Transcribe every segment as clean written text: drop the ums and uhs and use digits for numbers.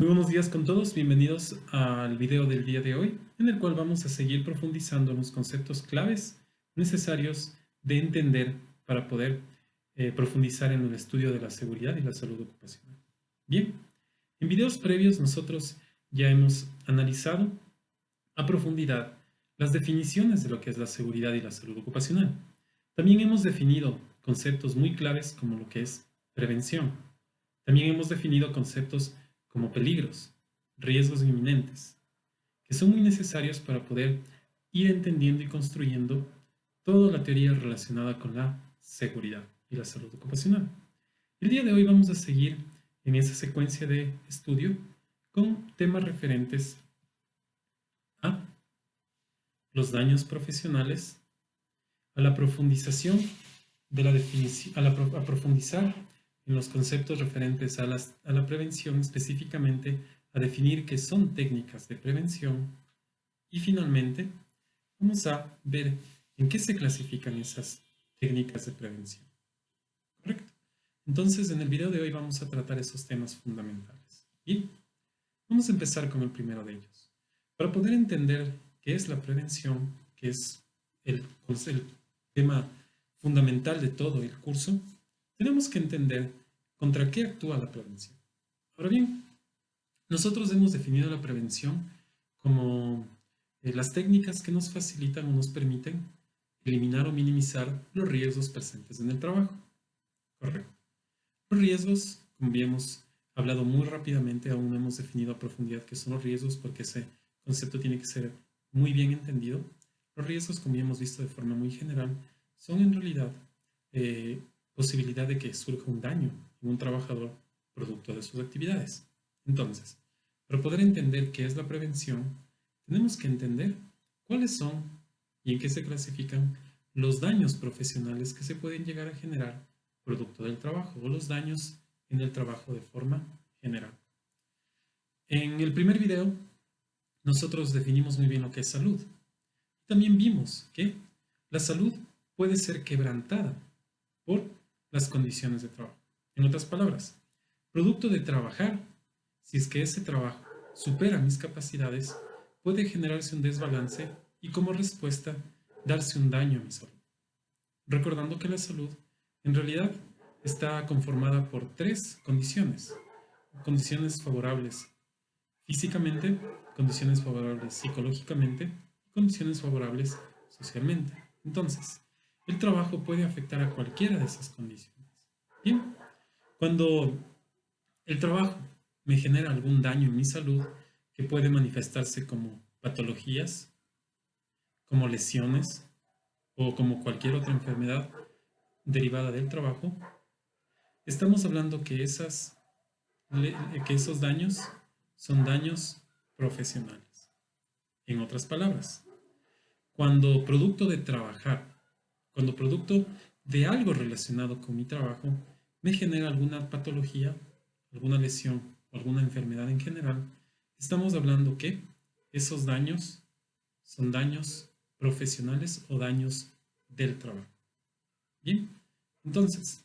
Muy buenos días con todos, bienvenidos al video del día de hoy, en el cual vamos a seguir profundizando en los conceptos claves necesarios de entender para poder profundizar en el estudio de la seguridad y la salud ocupacional. Bien, en videos previos nosotros ya hemos analizado a profundidad las definiciones de lo que es la seguridad y la salud ocupacional. También hemos definido conceptos muy claves como lo que es prevención. También hemos definido conceptos como peligros, riesgos inminentes, que son muy necesarios para poder ir entendiendo y construyendo toda la teoría relacionada con la seguridad y la salud ocupacional. El día de hoy vamos a seguir en esa secuencia de estudio con temas referentes a los daños profesionales, a la profundización de la definición, a profundizar en los conceptos referentes a la prevención, específicamente a definir qué son técnicas de prevención y finalmente vamos a ver en qué se clasifican esas técnicas de prevención. ¿Correcto? Entonces, en el video de hoy vamos a tratar esos temas fundamentales. Bien, vamos a empezar con el primero de ellos. Para poder entender qué es la prevención, que es el tema fundamental de todo el curso, tenemos que entender contra qué actúa la prevención. Ahora bien, nosotros hemos definido la prevención como las técnicas que nos facilitan o nos permiten eliminar o minimizar los riesgos presentes en el trabajo. Correcto. Los riesgos, como habíamos hablado muy rápidamente, aún no hemos definido a profundidad qué son los riesgos porque ese concepto tiene que ser muy bien entendido. Los riesgos, como ya hemos visto de forma muy general, son en realidad posibilidad de que surja un daño en un trabajador producto de sus actividades. Entonces, para poder entender qué es la prevención, tenemos que entender cuáles son y en qué se clasifican los daños profesionales que se pueden llegar a generar producto del trabajo o los daños en el trabajo de forma general. En el primer video, nosotros definimos muy bien lo que es salud. También vimos que la salud puede ser quebrantada por las condiciones de trabajo. En otras palabras, producto de trabajar, si es que ese trabajo supera mis capacidades, puede generarse un desbalance y como respuesta darse un daño a mi salud. Recordando que la salud en realidad está conformada por tres condiciones. Condiciones favorables físicamente, condiciones favorables psicológicamente y condiciones favorables socialmente. Entonces, el trabajo puede afectar a cualquiera de esas condiciones. Bien, cuando el trabajo me genera algún daño en mi salud que puede manifestarse como patologías, como lesiones o como cualquier otra enfermedad derivada del trabajo, estamos hablando que esos daños son daños profesionales. En otras palabras, cuando producto de trabajar, cuando producto de algo relacionado con mi trabajo, me genera alguna patología, alguna lesión o alguna enfermedad en general, estamos hablando que esos daños son daños profesionales o daños del trabajo. Bien, entonces,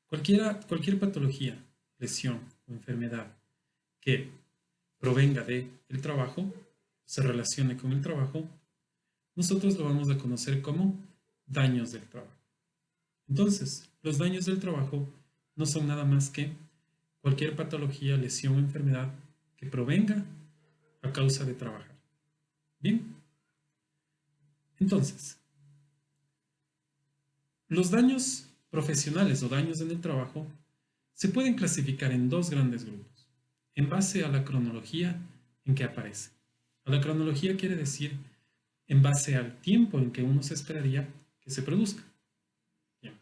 cualquier patología, lesión o enfermedad que provenga del trabajo, se relacione con el trabajo, nosotros lo vamos a conocer como daños del trabajo. Entonces, los daños del trabajo no son nada más que cualquier patología, lesión o enfermedad que provenga a causa de trabajar. Bien, entonces, los daños profesionales o daños en el trabajo se pueden clasificar en dos grandes grupos, en base a la cronología en que aparece. A la cronología quiere decir en base al tiempo en que uno se esperaría que se produzca. Bien.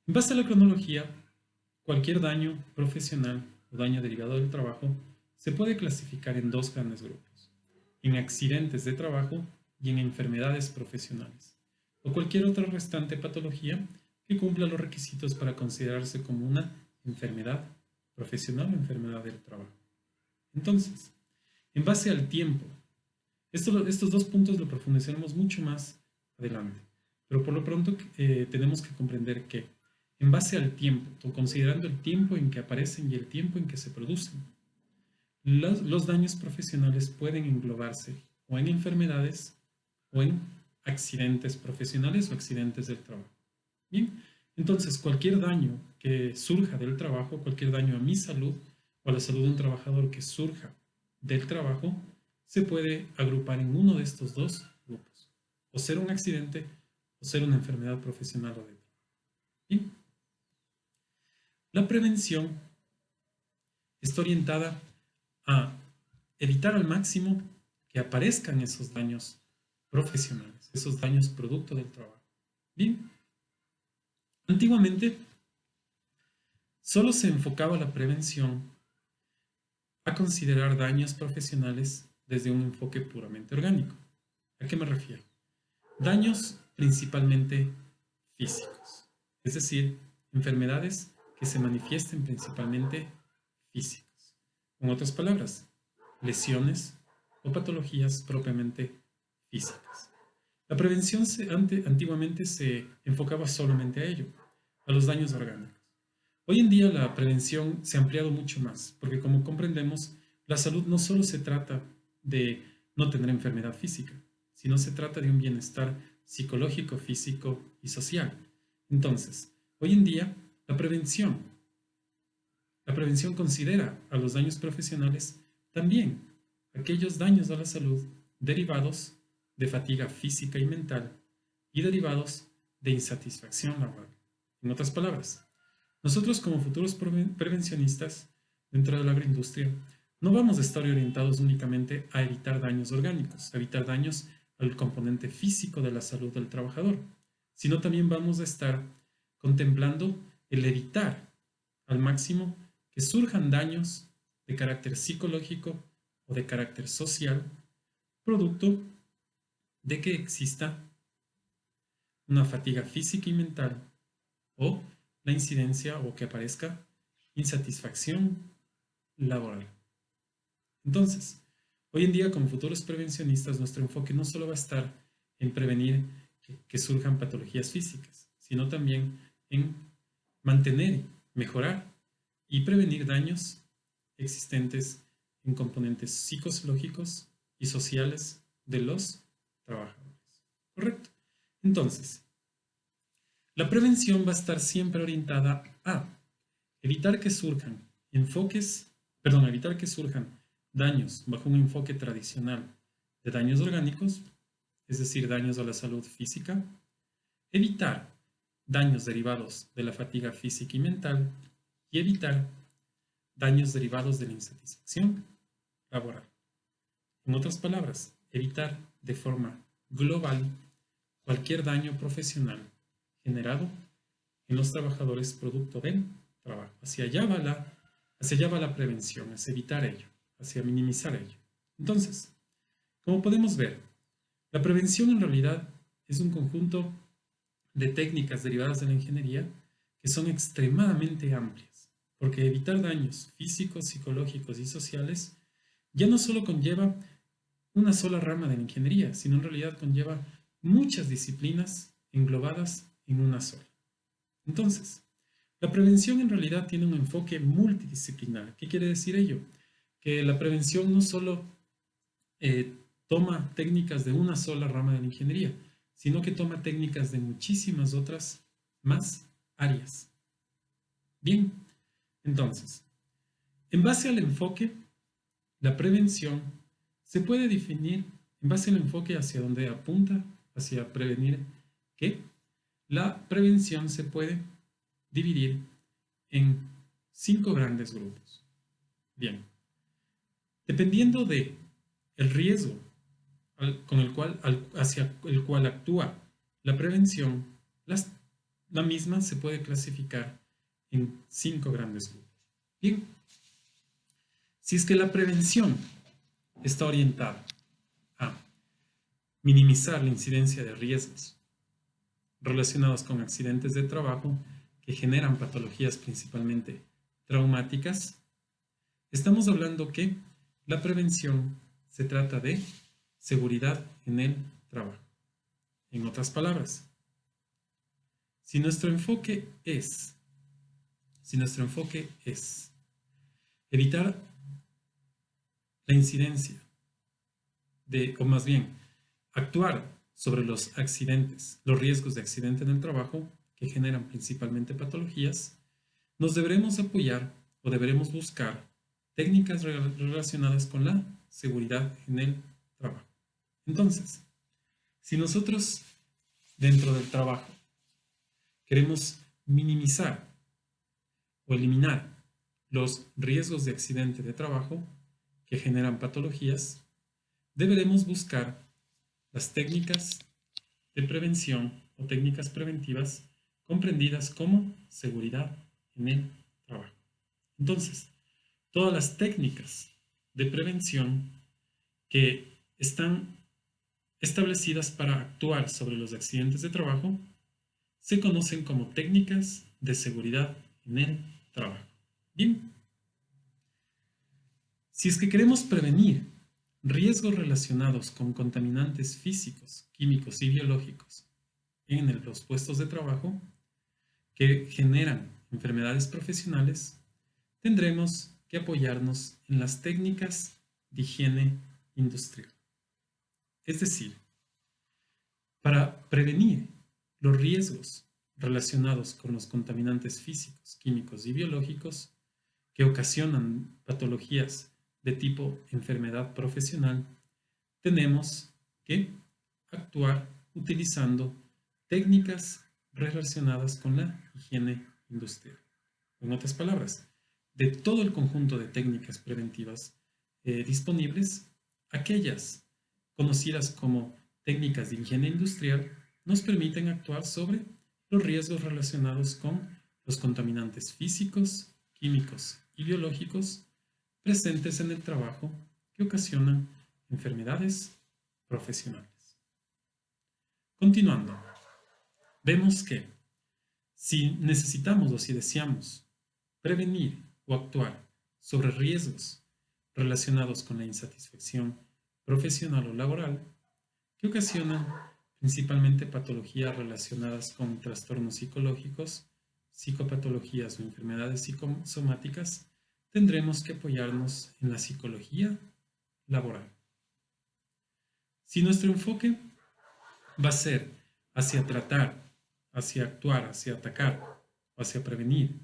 En base a la cronología, cualquier daño profesional o daño derivado del trabajo se puede clasificar en dos grandes grupos, en accidentes de trabajo y en enfermedades profesionales, o cualquier otra restante patología que cumpla los requisitos para considerarse como una enfermedad profesional o enfermedad del trabajo. Entonces, en base al tiempo, estos dos puntos lo profundizaremos mucho más adelante, pero por lo pronto tenemos que comprender que en base al tiempo, considerando el tiempo en que aparecen y el tiempo en que se producen. Los daños profesionales pueden englobarse o en enfermedades o en accidentes profesionales o accidentes del trabajo. Bien, entonces cualquier daño que surja del trabajo, cualquier daño a mi salud o a la salud de un trabajador que surja del trabajo, se puede agrupar en uno de estos dos grupos, o ser un accidente o ser una enfermedad profesional o de trabajo. Bien, la prevención está orientada a evitar al máximo que aparezcan esos daños profesionales, esos daños producto del trabajo. Bien, antiguamente solo se enfocaba la prevención a considerar daños profesionales desde un enfoque puramente orgánico. ¿A qué me refiero? Daños principalmente físicos, es decir, enfermedades que se manifiesten principalmente físicas. En otras palabras, lesiones o patologías propiamente físicas. La prevención antiguamente se enfocaba solamente a ello, a los daños orgánicos. Hoy en día la prevención se ha ampliado mucho más, porque como comprendemos, la salud no solo se trata de no tener enfermedad física, sino se trata de un bienestar psicológico, físico y social. Entonces, hoy en día la prevención considera a los daños profesionales también aquellos daños a la salud derivados de fatiga física y mental y derivados de insatisfacción laboral. En otras palabras, nosotros como futuros prevencionistas dentro de la agroindustria no vamos a estar orientados únicamente a evitar daños orgánicos, a evitar daños al componente físico de la salud del trabajador, sino también vamos a estar contemplando el evitar al máximo que surjan daños de carácter psicológico o de carácter social, producto de que exista una fatiga física y mental o la incidencia o que aparezca insatisfacción laboral. Entonces, hoy en día como futuros prevencionistas, nuestro enfoque no solo va a estar en prevenir que surjan patologías físicas, sino también en mantener, mejorar y prevenir daños existentes en componentes psicológicos y sociales de los trabajadores. ¿Correcto? Entonces, la prevención va a estar siempre orientada a evitar que surjan evitar que surjan daños bajo un enfoque tradicional de daños orgánicos, es decir, daños a la salud física, evitar daños derivados de la fatiga física y mental y evitar daños derivados de la insatisfacción laboral. En otras palabras, evitar de forma global cualquier daño profesional generado en los trabajadores producto del trabajo. Hacia allá va la prevención, hacia evitar ello, hacia minimizar ello. Entonces, como podemos ver, la prevención en realidad es un conjunto de técnicas derivadas de la ingeniería que son extremadamente amplias, porque evitar daños físicos, psicológicos y sociales ya no solo conlleva una sola rama de la ingeniería, sino en realidad conlleva muchas disciplinas englobadas en una sola. Entonces, la prevención en realidad tiene un enfoque multidisciplinar. ¿Qué quiere decir ello? Que la prevención no solo toma técnicas de una sola rama de la ingeniería, sino que toma técnicas de muchísimas otras más áreas. Bien, entonces, en base al enfoque, la prevención se puede definir en base al enfoque hacia donde apunta, hacia prevenir, que la prevención se puede dividir en 5 grandes grupos. Bien, dependiendo de el riesgo hacia el cual actúa la prevención, la misma se puede clasificar en 5 grandes grupos. Bien, si es que la prevención está orientada a minimizar la incidencia de riesgos relacionados con accidentes de trabajo que generan patologías principalmente traumáticas, estamos hablando que la prevención se trata de seguridad en el trabajo. En otras palabras, Si nuestro enfoque es, evitar la incidencia o más bien, actuar sobre los accidentes, los riesgos de accidente en el trabajo, que generan principalmente patologías, nos deberemos apoyar o deberemos buscar técnicas relacionadas con la seguridad en el trabajo. Entonces, si nosotros dentro del trabajo queremos minimizar o eliminar los riesgos de accidente de trabajo que generan patologías, deberemos buscar las técnicas de prevención o técnicas preventivas comprendidas como seguridad en el trabajo. Entonces, todas las técnicas de prevención que están establecidas para actuar sobre los accidentes de trabajo se conocen como técnicas de seguridad en el trabajo. Bien, si es que queremos prevenir riesgos relacionados con contaminantes físicos, químicos y biológicos en los puestos de trabajo que generan enfermedades profesionales, tendremos que apoyarnos en las técnicas de higiene industrial. Es decir, para prevenir los riesgos relacionados con los contaminantes físicos, químicos y biológicos que ocasionan patologías de tipo enfermedad profesional, tenemos que actuar utilizando técnicas relacionadas con la higiene industrial. En otras palabras, de todo el conjunto de técnicas preventivas disponibles, aquellas conocidas como técnicas de higiene industrial nos permiten actuar sobre los riesgos relacionados con los contaminantes físicos, químicos y biológicos presentes en el trabajo que ocasionan enfermedades profesionales. Continuando, vemos que si necesitamos o si deseamos prevenir o actuar sobre riesgos relacionados con la insatisfacción profesional o laboral que ocasionan principalmente patologías relacionadas con trastornos psicológicos, psicopatologías o enfermedades psicosomáticas, tendremos que apoyarnos en la psicología laboral. Si nuestro enfoque va a ser hacia tratar, hacia actuar, hacia atacar o hacia prevenir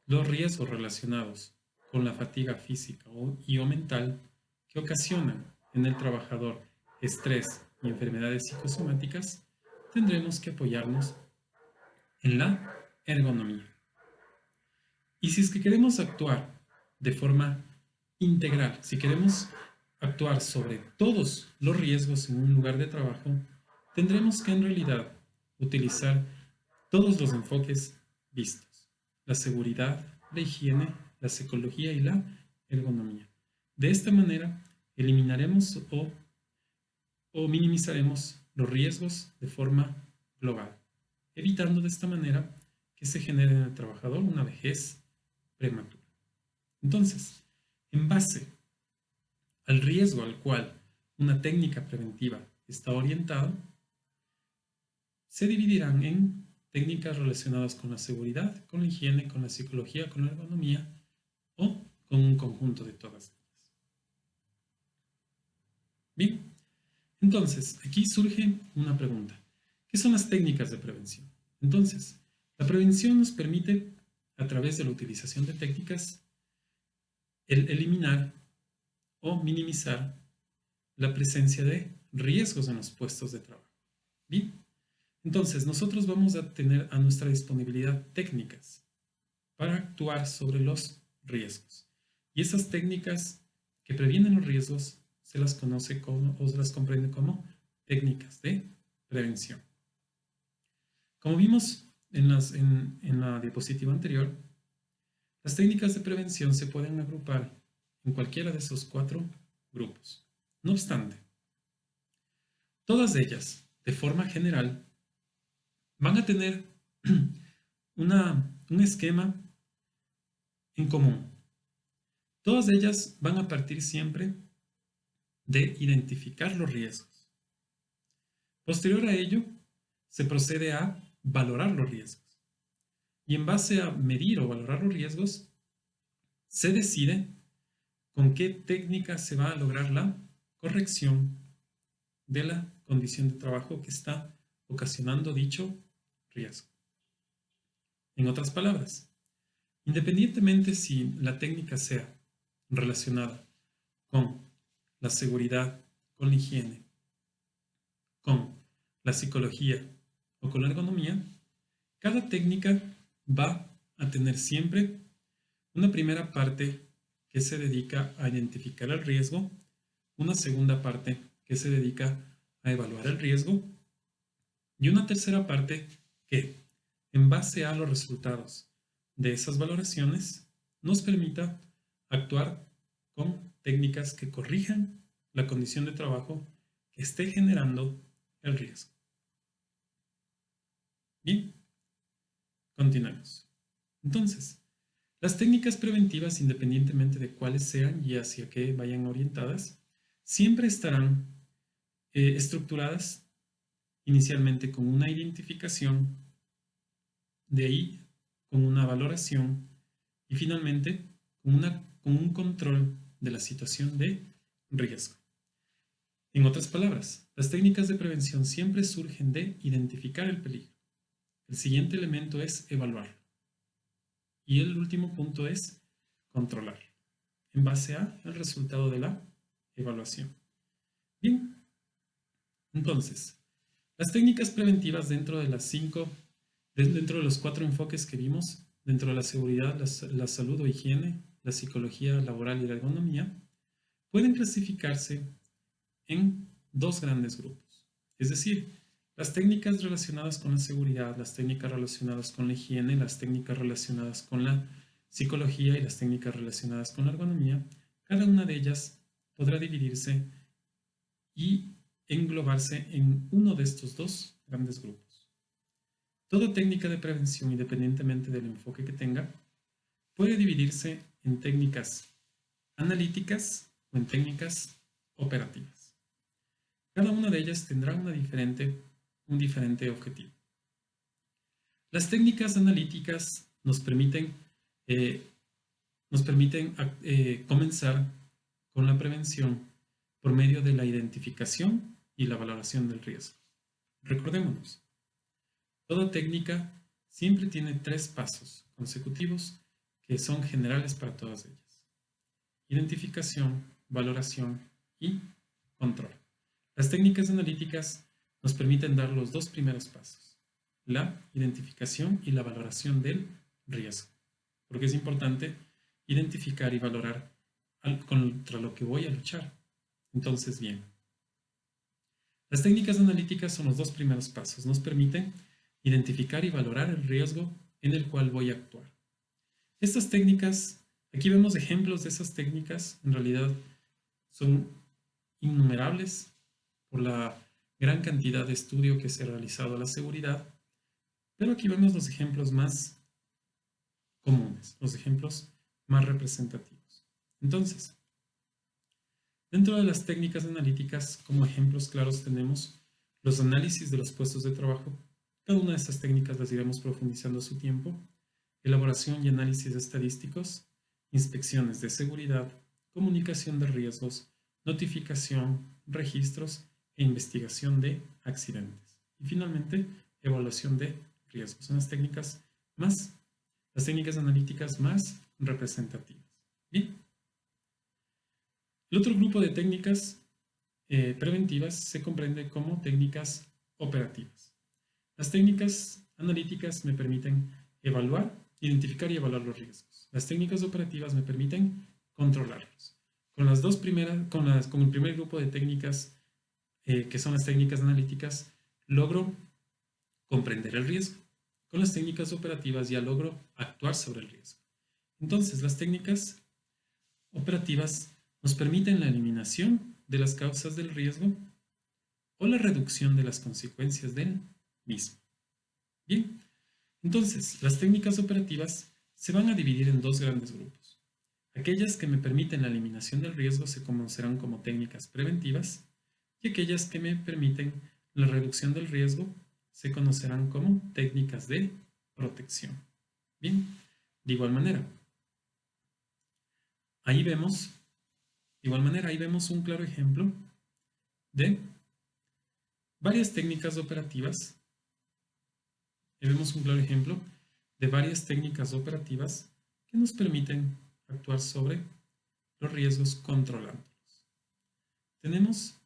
los riesgos relacionados con la fatiga física o mental que ocasionan en el trabajador estrés y enfermedades psicosomáticas, tendremos que apoyarnos en la ergonomía. Y si es que queremos actuar de forma integral, si queremos actuar sobre todos los riesgos en un lugar de trabajo, tendremos que en realidad utilizar todos los enfoques vistos: la seguridad, la higiene, la psicología y la ergonomía. De esta manera, eliminaremos o minimizaremos los riesgos de forma global, evitando de esta manera que se genere en el trabajador una vejez prematura. Entonces, en base al riesgo al cual una técnica preventiva está orientada, se dividirán en técnicas relacionadas con la seguridad, con la higiene, con la psicología, con la ergonomía o con un conjunto de todas ellas. Bien, entonces aquí surge una pregunta. ¿Qué son las técnicas de prevención? Entonces, la prevención nos permite, a través de la utilización de técnicas, el eliminar o minimizar la presencia de riesgos en los puestos de trabajo. Bien, entonces nosotros vamos a tener a nuestra disponibilidad técnicas para actuar sobre los riesgos. Y esas técnicas que previenen los riesgos se las conoce como, o se las comprende como técnicas de prevención. Como vimos en la diapositiva anterior, las técnicas de prevención se pueden agrupar en cualquiera de esos 4 grupos. No obstante, todas ellas, de forma general, van a tener un esquema en común. Todas ellas van a partir siempre de identificar los riesgos. Posterior a ello, se procede a valorar los riesgos. Y en base a medir o valorar los riesgos, se decide con qué técnica se va a lograr la corrección de la condición de trabajo que está ocasionando dicho riesgo. En otras palabras, independientemente si la técnica sea relacionada con la seguridad, con la higiene, con la psicología o con la ergonomía, cada técnica va a tener siempre una primera parte que se dedica a identificar el riesgo, una segunda parte que se dedica a evaluar el riesgo y una tercera parte que, en base a los resultados de esas valoraciones, nos permita actuar con técnicas que corrijan la condición de trabajo que esté generando el riesgo. Bien, continuemos. Entonces, las técnicas preventivas, independientemente de cuáles sean y hacia qué vayan orientadas, siempre estarán estructuradas inicialmente con una identificación, de ahí con una valoración y finalmente con un control de la situación de riesgo. En otras palabras, las técnicas de prevención siempre surgen de identificar el peligro. El siguiente elemento es evaluarlo. Y el último punto es controlar, en base al resultado de la evaluación. Bien, entonces, las técnicas preventivas dentro de dentro de los 4 enfoques que vimos, dentro de la seguridad, la salud o higiene, la psicología laboral y la ergonomía, pueden clasificarse en 2 grandes grupos. Es decir, las técnicas relacionadas con la seguridad, las técnicas relacionadas con la higiene, las técnicas relacionadas con la psicología y las técnicas relacionadas con la ergonomía, cada una de ellas podrá dividirse y englobarse en uno de estos 2 grandes grupos. Toda técnica de prevención, independientemente del enfoque que tenga, puede dividirse en técnicas analíticas o en técnicas operativas. Cada una de ellas tendrá un diferente objetivo. Las técnicas analíticas nos permiten comenzar con la prevención por medio de la identificación y la valoración del riesgo. Recordémonos, toda técnica siempre tiene 3 pasos consecutivos que son generales para todas ellas: identificación, valoración y control. Las técnicas analíticas nos permiten dar los 2 primeros pasos: la identificación y la valoración del riesgo, porque es importante identificar y valorar contra lo que voy a luchar. Entonces, bien, las técnicas analíticas son los 2 primeros pasos. Nos permiten identificar y valorar el riesgo en el cual voy a actuar. Estas técnicas, aquí vemos ejemplos de esas técnicas, en realidad son innumerables por la gran cantidad de estudio que se ha realizado a la seguridad, pero aquí vemos los ejemplos más comunes, los ejemplos más representativos. Entonces, dentro de las técnicas analíticas, como ejemplos claros tenemos los análisis de los puestos de trabajo. Cada una de estas técnicas las iremos profundizando a su tiempo. Elaboración y análisis estadísticos, inspecciones de seguridad, comunicación de riesgos, notificación, registros e investigación de accidentes. Y finalmente, evaluación de riesgos. Son las técnicas analíticas más representativas. Bien. El otro grupo de técnicas preventivas se comprende como técnicas operativas. Las técnicas analíticas me permiten evaluar, identificar y evaluar los riesgos. Las técnicas operativas me permiten controlarlos. Con el primer grupo de técnicas, que son las técnicas analíticas, logro comprender el riesgo. Con las técnicas operativas ya logro actuar sobre el riesgo. Entonces, las técnicas operativas nos permiten la eliminación de las causas del riesgo o la reducción de las consecuencias del mismo. Bien, entonces las técnicas operativas se van a dividir en 2 grandes grupos. Aquellas que me permiten la eliminación del riesgo se conocerán como técnicas preventivas y aquellas que me permiten la reducción del riesgo se conocerán como técnicas de protección. Bien, de igual manera, ahí vemos, un claro ejemplo de varias técnicas operativas. Y vemos un claro ejemplo de varias técnicas operativas que nos permiten actuar sobre los riesgos controlándolos. Tenemos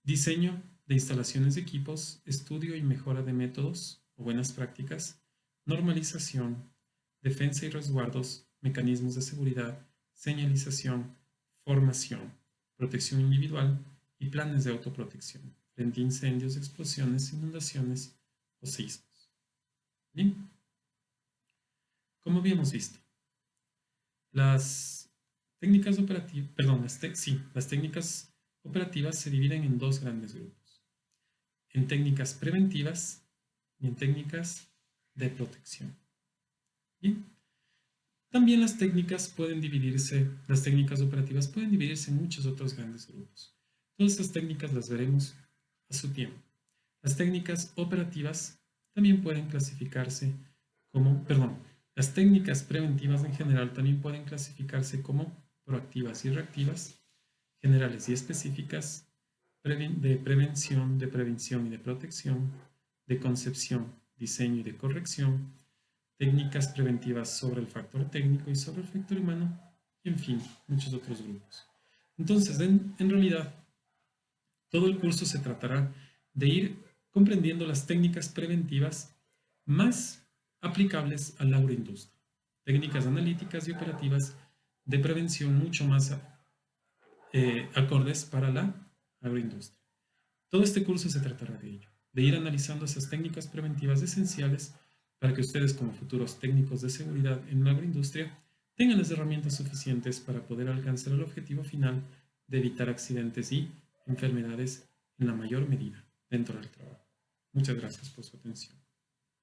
diseño de instalaciones de equipos, estudio y mejora de métodos o buenas prácticas, normalización, defensa y resguardos, mecanismos de seguridad, señalización, formación, protección individual y planes de autoprotección frente a incendios, explosiones, inundaciones o sismos. Bien, como habíamos visto, las técnicas operativas, las técnicas operativas se dividen en dos grandes grupos, en técnicas preventivas y en técnicas de protección. Bien, también las técnicas operativas pueden dividirse en muchos otros grandes grupos. Todas estas técnicas las veremos a su tiempo. Las técnicas operativas también pueden clasificarse como, las técnicas preventivas en general también pueden clasificarse como proactivas y reactivas, generales y específicas, de prevención, de prevención y de protección, de concepción, diseño y de corrección, técnicas preventivas sobre el factor técnico y sobre el factor humano, y en fin, muchos otros grupos. Entonces, en realidad, todo el curso se tratará de ir comprendiendo las técnicas preventivas más aplicables a la agroindustria, técnicas analíticas y operativas de prevención mucho más acordes para la agroindustria. Todo este curso se tratará de ello, de ir analizando esas técnicas preventivas esenciales para que ustedes como futuros técnicos de seguridad en la agroindustria tengan las herramientas suficientes para poder alcanzar el objetivo final de evitar accidentes y enfermedades en la mayor medida dentro del trabajo. Muchas gracias por su atención.